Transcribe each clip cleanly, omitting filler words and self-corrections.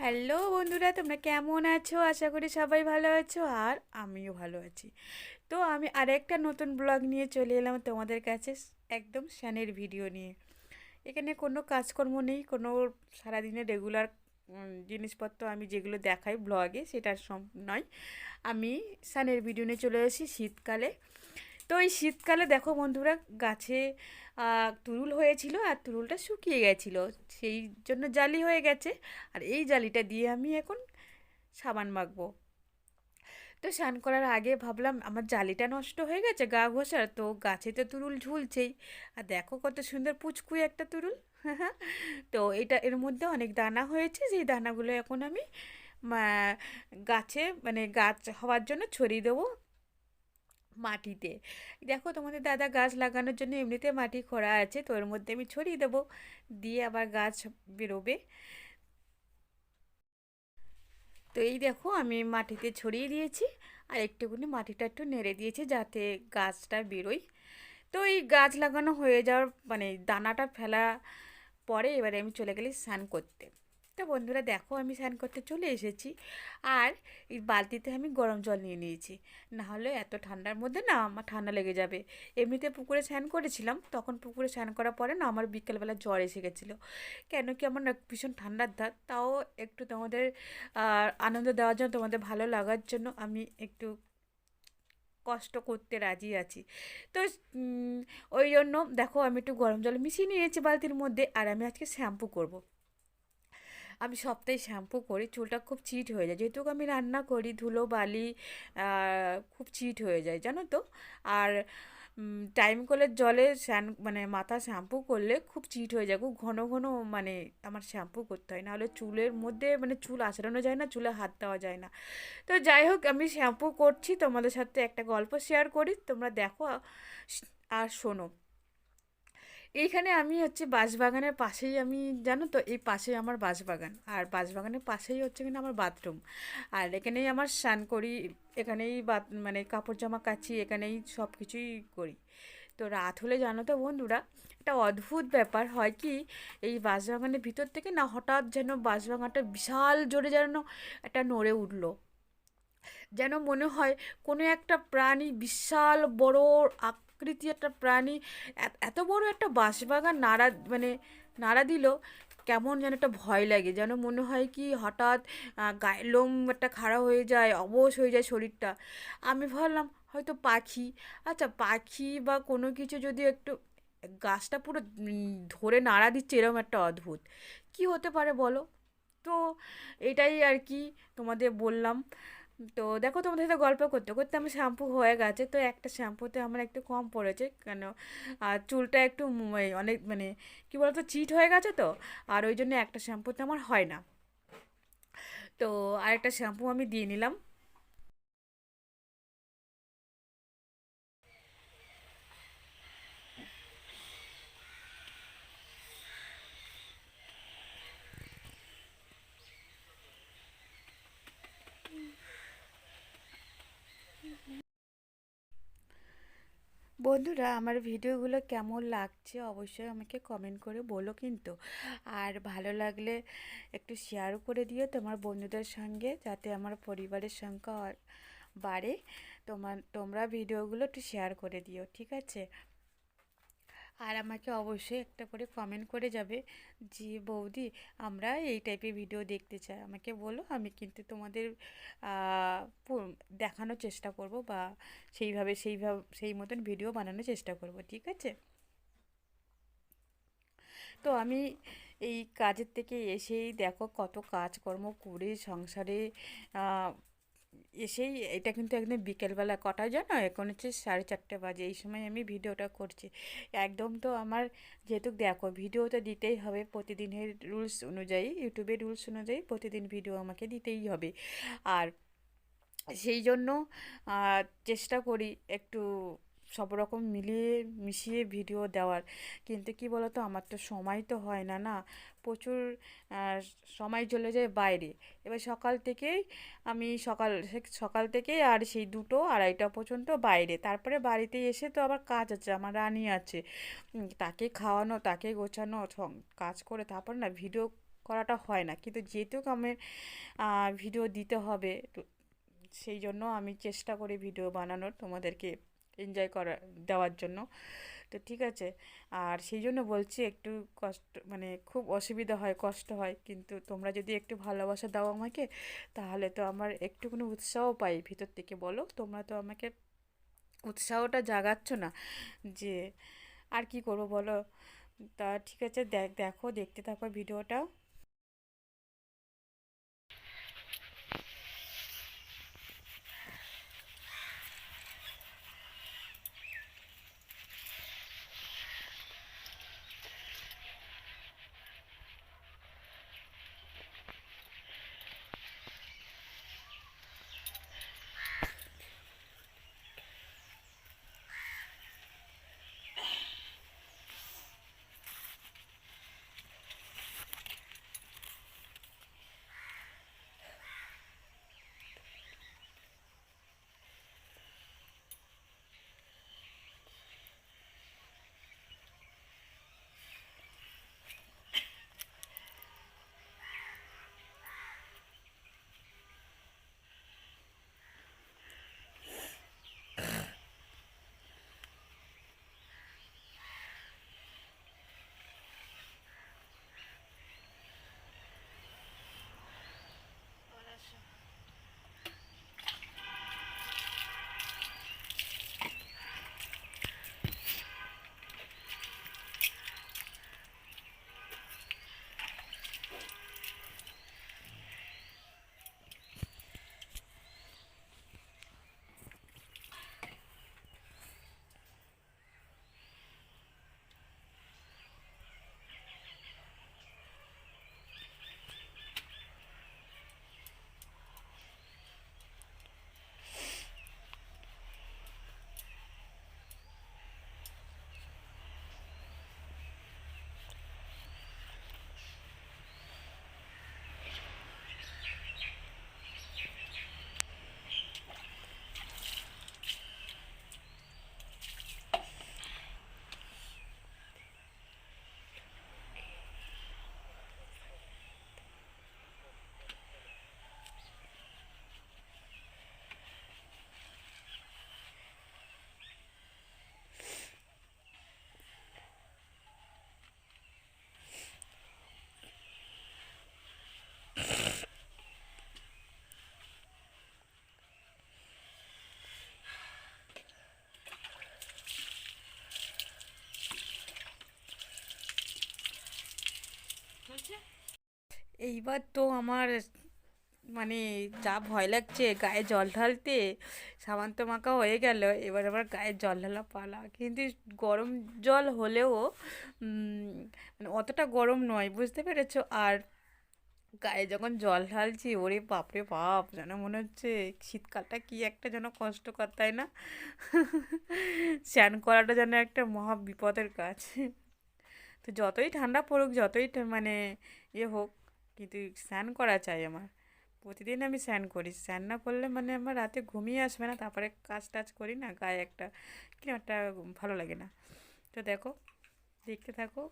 Hello বন্ধুরা, তোমরা কেমন আছো? আশা করি সবাই ভালো আছো আর আমিও ভালো আছি। তো আমি আরেকটা নতুন ব্লগ নিয়ে চলে এলাম তোমাদের কাছে, একদম শানের ভিডিও নিয়ে। এখানে কোনো কাজকর্ম নেই, কোনো সারাদিনের রেগুলার জিনিসপত্র আমি যেগুলো দেখাই ব্লগে সেটার নয়। আমি শানের ভিডিও নিয়ে চলে এসেছি শীতকালে। তো এই শীতকালে দেখো বন্ধুরা, গাছে তুরুল হয়েছিল আর তুরুলটা শুকিয়ে গেছিলো, সেই জন্য জালি হয়ে গেছে। আর এই জালিটা দিয়ে আমি এখন সাবান মাখবো। তো স্নান করার আগে ভাবলাম আমার জালিটা নষ্ট হয়ে গেছে গা ঘষার, তো গাছে তো তুরুল ঝুলছেই। আর দেখো কত সুন্দর পুচকুই একটা তুরুল। তো এটা এর মধ্যে অনেক দানা হয়েছে, সেই দানাগুলো এখন আমি গাছে মানে গাছ হওয়ার জন্য ছড়িয়ে দেবো মাটিতে। দেখো তোমাদের দাদা গাছ লাগানোর জন্য এমনিতে মাটি খোঁড়া আছে, তো এর মধ্যে আমি ছড়িয়ে দেবো, দিয়ে আবার গাছ বেরোবে। তো এই দেখো আমি মাটিতে ছড়িয়ে দিয়েছি, আর একটুখানি মাটিটা একটু নেড়ে দিয়েছি যাতে গাছটা বেরোয়। তো এই গাছ লাগানো হয়ে যাওয়ার মানে দানাটা ফেলা পরে এবারে আমি চলে গেলি স্নান করতে। তো বন্ধুরা দেখো আমি স্নান করতে চলে এসেছি, আর এই বালতিতে আমি গরম জল নিয়ে নিয়েছি। না হলে এত ঠান্ডার মধ্যে না আমার ঠান্ডা লেগে যাবে। এমনিতে পুকুরে স্নান করেছিলাম, তখন পুকুরে স্নান করার পরে না আমার বিকেলবেলা জ্বর এসে গেছিলো। কেন কি আমার না ভীষণ ঠান্ডার ধাত, তাও একটু তোমাদের আনন্দ দেওয়ার জন্য, তোমাদের ভালো লাগার জন্য আমি একটু কষ্ট করতে রাজি আছি। তো ওই জন্য দেখো আমি একটু গরম জল মিশিয়ে নিয়েছি বালতির মধ্যে, আর আমি আজকে শ্যাম্পু করব। আমি সপ্তাহে শ্যাম্পু করি, চুলটা খুব চিট হয়ে যায়, যেহেতু আমি রান্না করি ধুলো বালি খুব চিট হয়ে যায় জানো তো। আর টাইম কলের জলে মানে মাথা শ্যাম্পু করলে খুব চিট হয়ে যায়, খুব ঘন ঘন মানে আমার শ্যাম্পু করতে হয়, নাহলে চুলের মধ্যে মানে চুল আঁচড়ানো যায় না, চুলে হাত দেওয়া যায় না। তো যাই হোক আমি শ্যাম্পু করছি, তোমাদের সাথে একটা গল্প শেয়ার করি, তোমরা দেখো আর শোনো। এইখানে আমি হচ্ছে বাঁশবাগানের পাশেই আমি, জানো তো এই পাশেই আমার বাঁশবাগান, আর বাঁশবাগানের পাশেই হচ্ছে কিনা আমার বাথরুম। আর এখানেই আমার স্নান করি, এখানেই মানে কাপড় জামা কাচি, এখানেই সব কিছুই করি। তো রাত হলে জানো তো বন্ধুরা, একটা অদ্ভুত ব্যাপার হয় কি, এই বাঁশবাগানের ভিতর থেকে না হঠাৎ যেন বাঁশবাগানটা বিশাল জোরে যেন একটা নড়ে উঠলো, যেন মনে হয় কোনো একটা প্রাণী, বিশাল বড় আকৃতি একটা প্রাণী এত বড় একটা বাঁশবাগান নাড়া মানে নাড়া দিল। কেমন যেন একটা ভয় লাগে, যেন মনে হয় কি হঠাৎ গায়ের লোম একটা খাড়া হয়ে যায়, অবশ হয়ে যায় শরীরটা। আমি ভাবলাম হয়তো পাখি, আচ্ছা পাখি বা কোনো কিছু যদি একটু গাছটা পুরো ধরে নাড়া দিচ্ছে, এরকম একটা অদ্ভুত কি হতে পারে বলো। তো এটাই আর কি তোমাদের বললাম। তো দেখো তোমাদের সাথে গল্প করতে করতে আমার শ্যাম্পু হয়ে গেছে, তো একটা শ্যাম্পুতে আমার একটু কম পড়েছে কেন, আর চুলটা একটু অনেক মানে কী বলতো চিট হয়ে গেছে তো, আর ওই জন্য একটা শ্যাম্পুতে আমার হয় না। তো আরেকটা শ্যাম্পু আমি দিয়ে নিলাম। বন্ধুরা আমার ভিডিওগুলো কেমন লাগছে অবশ্যই আমাকে কমেন্ট করে বলো কিন্তু, আর ভালো লাগলে একটু শেয়ারও করে দিও তোমার বন্ধুদের সঙ্গে, যাতে আমার পরিবারের সংখ্যা বাড়ে। তোমরা ভিডিওগুলো একটু শেয়ার করে দিও, ঠিক আছে? আর আমাকে অবশ্যই একটা করে কমেন্ট করে যাবে যে বৌদি আমরা এই টাইপের ভিডিও দেখতে চাই, আমাকে বলো, আমি কিন্তু তোমাদের দেখানোর চেষ্টা করব, বা সেই মতন ভিডিও বানানোর চেষ্টা করব, ঠিক আছে? তো আমি এই কাজের থেকে এসেই দেখো কত কাজকর্ম করে সংসারে আহ, এসেই এটা কিন্তু একদম বিকেলবেলা, কটায় জানো, এখন হচ্ছে 4:30 বাজে, এই সময় আমি ভিডিওটা করছি। একদম তো আমার, যেহেতু দেখো ভিডিও তো দিতেই হবে, প্রতিদিনের রুলস অনুযায়ী, ইউটিউবের রুলস অনুযায়ী প্রতিদিন ভিডিও আমাকে দিতেই হবে। আর সেই জন্য আহ, চেষ্টা করি একটু সব রকম মিলিয়ে মিশিয়ে ভিডিও দেওয়ার। কিন্তু কি বলতো, আমার তো সময় তো হয় না না, প্রচুর আহ, সময় চলে যায় বাইরে। এবার সকাল থেকেই আমি সকাল থেকেই আর সেই 2টো 2:30 পর্যন্ত বাইরে, তারপরে বাড়িতে এসে তো আবার কাজ আছে, আমার রানি আছে, তাকে খাওয়ানো তাকে গোছানো কাজ করে তারপর না ভিডিও করাটা হয় না, কিন্তু যেহেতু আমার ভিডিও দিতে হবে তো সেই জন্য আমি চেষ্টা করি ভিডিও বানানোর, তোমাদেরকে এনজয় করা দেওয়ার জন্য। তো ঠিক আছে, আর সেই জন্য বলছি একটু কষ্ট মানে খুব অসুবিধা হয়, কষ্ট হয়, কিন্তু তোমরা যদি একটু ভালোবাসা দাও আমাকে, তাহলে তো আমার একটুকুনি উৎসাহ পাই ভিতর থেকে। বলো, তোমরা তো আমাকে উৎসাহটা জাগাচ্ছ না যে আর কি করবো বলো। তা ঠিক আছে, দেখো, দেখতে থাকো ভিডিওটা। এইবার তো আমার মানে যা ভয় লাগছে গায়ে জল ঢালতে, সাবান তো মাখা হয়ে গেল, এবার আবার গায়ে জল ঢালা পালা। কিন্তু গরম জল হলেও মানে অতটা গরম নয়, বুঝতে পেরেছো? আর গায়ে যখন জল ঢালছি, ওরে বাপরে বাপ, যেন মনে হচ্ছে শীতকালটা কি একটা যেন কষ্টকর, তাই না? স্নান করাটা যেন একটা মহা বিপদের কাজ। তো যতই ঠান্ডা পড়ুক, যতই মানে হোক, কিন্তু স্নান করা চাই আমার। প্রতিদিন আমি স্নান করি, স্নান না করলে মানে আমার রাতে ঘুমিয়ে আসবে না, তারপরে কাজ টাজ করি না, গায়ে একটা কি একটা ভালো লাগে না। তো দেখো, দেখতে থাকো।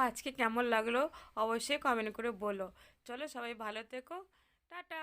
আজকে কেমন লাগলো অবশ্যই কমেন্ট করে বলো। চলো সবাই ভালো থেকো, টাটা।